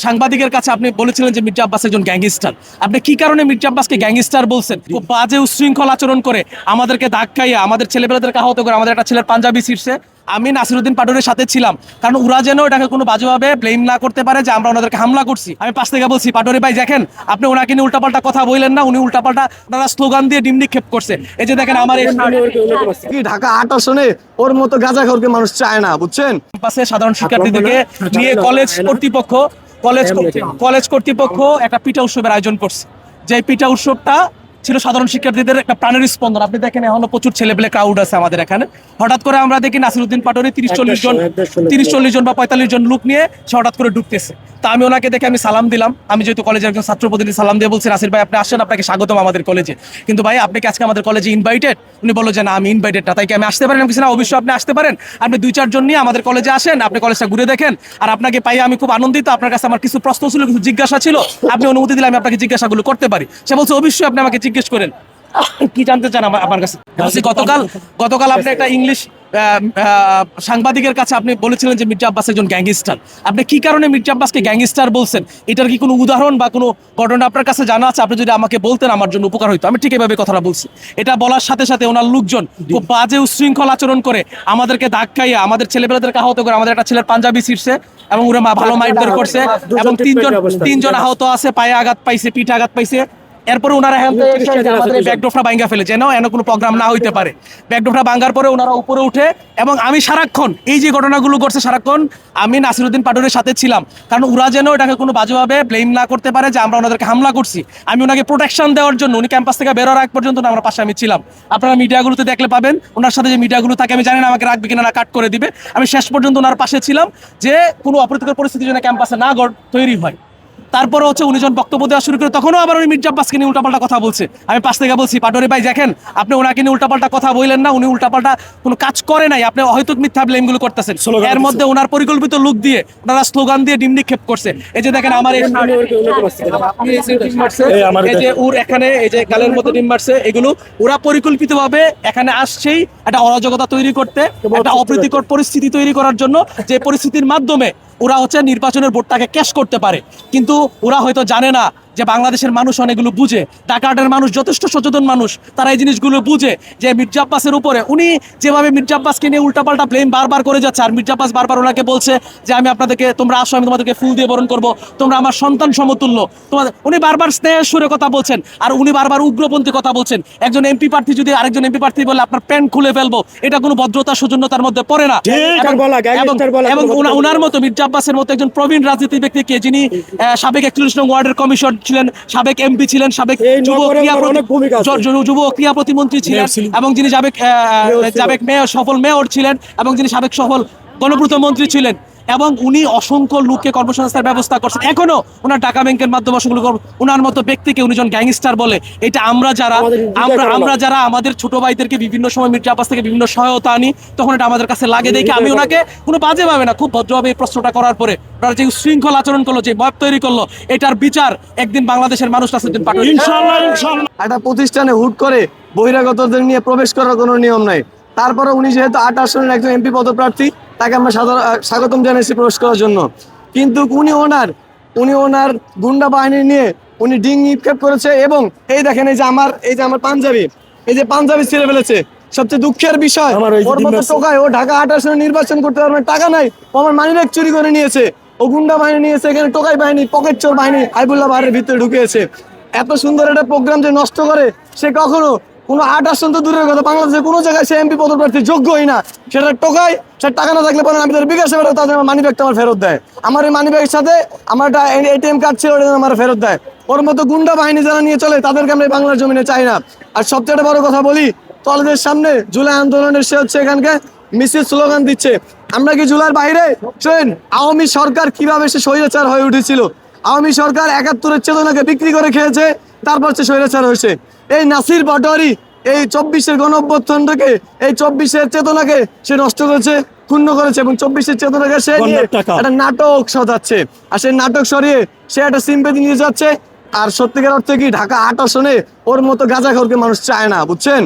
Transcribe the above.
সাংবাদিকের কাছে আপনি বলেছিলেন যে মির্জা আব্বাস একজন গ্যাংস্টার। আপনি কি কারণে মির্জা আব্বাসকে গ্যাংস্টার বলছেন? খুব বাজে উচ্ছৃঙ্খল আচরণ করে আমাদেরকে ধাক্কাইয়া আমাদের ছেলেপেলেদেরকে আহত করে, আমাদের একটা ছেলের পাঞ্জাবি ছিঁড়ছে। আমি নাসিরউদ্দিন পাটোয়ারির সাথে ছিলাম, কারণ ওরা যেন এটাকে কোনো বাজেভাবে ব্লেম না করতে পারে যে আমরা ওনাদেরকে হামলা করছি। আমি পাশ থেকে বলছি, পাটোয়ারি ভাই দেখেন, আপনি ওনাকে নিয়ে উল্টাপাল্টা কথা বললেন না, উনি উল্টাপাল্টা ওনারা স্লোগান দিয়ে ডিম নিক্ষেপ করছে। এই যে দেখেন আমার এই কি ঢাকা ৮ আসনে ওর মতো গাঁজাখোরকে মানুষ চায় না, বুঝছেন? ক্যাম্পাসে সাধারণ শিক্ষার্থীদেরকে নিয়ে কলেজ কর্তৃপক্ষ একটা পিঠা উৎসবের আয়োজন করছে। যে পিঠা উৎসবটা ছিল সাধারণ শিক্ষার্থীদের একটা প্রাণের স্পন্দন। আপনি দেখেন এখনো প্রচুর ছেলেপেলে ক্রাউড আছে আমাদের এখানে। হঠাৎ করে আমরা দেখি নাসিরউদ্দিন পাটোয়ারি ৩০-৪০ জন বা ৪৫ জন লোক নিয়ে সে হঠাৎ করে ঢুকতেছে। তা আমি ওনাকে দেখে আমি সালাম দিলাম। আমি যেহেতু কলেজের একজন ছাত্র প্রতিনিধি, সালাম দিয়ে বলছি, নাসির ভাই আপনি আসেন, আপনাকে স্বাগতম আমাদের কলেজে। কিন্তু ভাই আপনি কি আজকে আমাদের কলেজে ইনভাইটেড? উনি বললো যে না, আমি ইনভাইটেড না। তাই কি আমি আসতে পারেন? আমি কিছু না, অবশ্যই আপনি আসতে পারেন। আপনি ২-৪ জন নিয়ে আমাদের কলেজে আসেন, আপনি কলেজটা ঘুরে দেখেন। আর আপনাকে পাই আমি খুব আনন্দিত। আপনার কাছে আমার কিছু প্রশ্ন ছিল, কিছু জিজ্ঞাসা ছিল, আপনি অনুমতি দিলে আমি আপনাকে জিজ্ঞাসাগুলো করতে পারি। সে বলছে অবশ্যই আপনি আমাকে জিজ্ঞেস করেন, কি জানতে চান আমার কাছে। গতকাল আপনি একটা ইংলিশ সাংবাদিকের কাছে আপনি বলেছিলেন যে মির্জা আব্বাস একজন গ্যাংস্টার। আপনি কি কারণে মির্জা আব্বাসকে গ্যাংস্টার বলছেন? এটার কি কোনো উদাহরণ বা কোনো ঘটনা আপনার কাছে জানা আছে? আপনি যদি আমাকে বলতেন আমার জন্য উপকার হইতো। আমি ঠিক এভাবে কথাটা বলছি। এটা বলার সাথে সাথে ওনার লোকজন খুব বাজে উচ্ছৃঙ্খল আচরণ করে আমাদেরকে ধাক্কাইয়া আমাদের ছেলেপেলেদেরকে আহত করে, আমাদের একটা ছেলের পাঞ্জাবি ছিঁড়ছে এবং ওরা ভালো মারধর করছে এবং তিনজন আহত আছে, পায়ে আঘাত পাইছে, পিঠে আঘাত পাইছে। এরপরে ওনারা ব্যাকড্রপটা ভাঙ্গা ফেলে, যেন এন কোনো প্রোগ্রাম না হইতে পারে। ব্যাকড্রপটা ভাঙ্গার পরে ওনারা উপরে উঠে, এবং আমি সারাক্ষণ এই যে ঘটনাগুলো ঘটছে সারাক্ষণ আমি নাসিরউদ্দিন পাটোয়ারির সাথে ছিলাম, কারণ ওরা যেন এটাকে কোনো বাজেভাবে ব্লেম না করতে পারে যে আমরা ওনাদেরকে হামলা করছি। আমি ওনাকে প্রোটেকশন দেওয়ার জন্য উনি ক্যাম্পাস থেকে বেরোর আগ পর্যন্ত আমার পাশে আমি ছিলাম। আপনারা মিডিয়াগুলোতে দেখলে পাবেন ওনার সাথে যে মিডিয়াগুলো থাকে, আমি জানি না আমাকে রাখবে কিনা, না কাট করে দিবে। আমি শেষ পর্যন্ত ওনার পাশে ছিলাম যে কোনো অপ্রীতিকর পরিস্থিতি যেন ক্যাম্পাসে না তৈরি হয়। তারপরে হচ্ছে উনি যখন বক্তব্য দেওয়া শুরু করে, তখনও আবার উনি মির্জা আব্বাসকে নিয়ে উল্টাপাল্টা কথা বলছে। আমি পাশ থেকে বলছি, পাটোয়ারি ভাই দেখেন, আপনি ওনাকে নিয়ে উল্টাপাল্টা কথা বললেন না, উনি উল্টাপাল্টা কোনো কাজ করে নাই, আপনি হয়তো মিথ্যা ব্লেমগুলো করতেছেন। এর মধ্যে ওনার পরিকল্পিত লুক দিয়ে ওনারা স্লোগান দিয়ে ডিম নিক্ষেপ করছে। এই যে দেখেন আমার এই যে ওর এখানে এই যে গালের মধ্যে ডিম মারছে, এগুলো ওরা পরিকল্পিতভাবে এখানে আসছেই একটা অরাজকতা তৈরি করতে, একটা অপ্রীতিকর পরিস্থিতি তৈরি করার জন্য, যে পরিস্থিতির মাধ্যমে ওরা হচ্ছে নির্বাচনের ভোটটাকে ক্যাশ করতে পারে। কিন্তু ওরা হয়তো জানে না যে বাংলাদেশের মানুষ অনেকগুলো বুঝে, ঢাকার মানুষ যথেষ্ট সচেতন মানুষ, তারা এই জিনিসগুলো বুঝে যে মির্জা আব্বাসের উপরে উনি যেভাবে মির্জা আব্বাসকে নিয়ে উল্টাপাল্টা ব্লেম বারবার করে যাচ্ছে। আর মির্জা আব্বাস বারবার ওনাকে বলছে যে আমি আপনাদেরকে, তোমরা আসো, আমি তোমাদেরকে ফুল দিয়ে বরণ করবো, তোমরা আমার সন্তান সমতুল্য। তোমাদের উনি বারবার স্নেহের সুরে কথা বলছেন, আর উনি বারবার উগ্রপন্থী কথা বলছেন। একজন এমপি প্রার্থী যদি আরেকজন এমপি প্রার্থী বলে আপনার প্যান্ট খুলে ফেলবো, এটা কোনো ভদ্রতা সৌজন্যতার মধ্যে পড়ে না। এবং ওনার মতো মির্জা আব্বাসের মতো একজন প্রবীণ রাজনীতি ব্যক্তিকে, যিনি সাবেক 41 নং ওয়ার্ডের কমিশন ছিলেন, সাবেক এমপি ছিলেন, সাবেক যুব ক্রীড়া প্রতিমন্ত্রী ছিলেন, এবং যিনি সাবেক মেয়র, সফল মেয়র ছিলেন, এবং যিনি সাবেক সফল গণপূর্ত মন্ত্রী ছিলেন, এবং উনি অসংখ্য লোককে কর্মসংস্থানের ব্যবস্থা করছেন। এখনো ওনার টাকা ব্যাংকের মাধ্যমে অসংখ্য, ওনার মতো ব্যক্তিকে উনি যখন গ্যাংস্টার বলে, এটা আমরা যারা আমাদের ছোট ভাইদেরকে বিভিন্ন সময় মির্জা আব্বাস থেকে বিভিন্ন সহায়তা আনি, তখন এটা আমাদের কাছে লাগে দেখে আমি ওনাকে কোনো বাজে ভাবে না, খুব ভদ্রভাবে এই প্রশ্নটা করার পরে ওনারা যে শৃঙ্খল আচরণ করলো, যে মব তৈরি করলো, এটার বিচার একদিন বাংলাদেশের মানুষ নাসিরউদ্দিন পাটোয়ারি। ইনশাআল্লাহ। একটা প্রতিষ্ঠানে হুট করে বহিরাগতদের নিয়ে প্রবেশ করার কোনো নিয়ম নাই। তারপরে উনি যেহেতু ৮ আসনের একজন এমপি পদপ্রার্থী, তাকে আমরা স্বাগতম জানাইছি প্রবেশ করার জন্য। কিন্তু উনি ওনার গুন্ডা বাহিনী নিয়ে উনি ডিং নিক্ষেপ করেছে। এবং এই দেখেন, এই যে আমার পাঞ্জাবি, এই যে পাঞ্জাবি ছিঁড়ে ফেলেছে। সবচেয়ে দুঃখের বিষয়, ওর মতো টোকায়, ও ঢাকা ৮ আসনে নির্বাচন করতে পারবে, টাকা নাই, ও আমার মানিব্যাগ চুরি করে নিয়েছে, ও গুন্ডা বাহিনী নিয়েছে, এখানে টোকাই বাহিনী, পকেট চোর বাহিনী হাইবুল্লাহ বাহারের ভিতরে ঢুকিয়েছে। এত সুন্দর একটা প্রোগ্রাম যে নষ্ট করে, সে কখনো কোনো ৮ আসন তো দূরের কথা, বাংলাদেশের কোনো জায়গায় সে এমপি পদপ্রার্থী যোগ্যই না। সেটা টোকায়, সে টাকা না থাকলে পরে আমি তাদের বিকাশে বেরো, তাদের আমার মানিব্যাগটা আমার ফেরত দেয়। আমার এই মানিব্যাগের সাথে আমার একটা এটিএম কার্ড ছিল, ওটা আমার ফেরত দেয়। ওর মতো গুন্ডা বাহিনী যারা নিয়ে চলে, তাদেরকে আমরা বাংলার জমিনে চাই না। আর সবচেয়ে বড় কথা বলি, কলেজের সামনে জুলাই আন্দোলনের সে হচ্ছে এখানকে মিছিল স্লোগান দিচ্ছে। আমরা কি জুলাইয়ের বাইরে? ট্রেন আওয়ামী সরকার কিভাবে সে স্বৈরাচার হয়ে উঠেছিল, আওয়ামী সরকার ৭১-এর চেতনাকে বিক্রি করে খেয়েছে, তারপর সে স্বৈরাচার হয়েছে। এই নাসির পাটোয়ারি এই ২৪-এর গণঅভ্যুত্থানটাকে, এই ২৪-এর চেতনাকে সে নষ্ট করেছে, ক্ষুণ্ণ করেছে, এবং ২৪-এর চেতনাকে সে নিয়ে একটা নাটক সাজাচ্ছে। আর সেই নাটক সরিয়ে সে একটা সিম্পেথি নিয়ে যাচ্ছে। আর সত্যিকার অর্থে কি ঢাকা ৮ আসনে ওর মতো গাঁজাখোরকে মানুষ চায় না, বুঝছেন?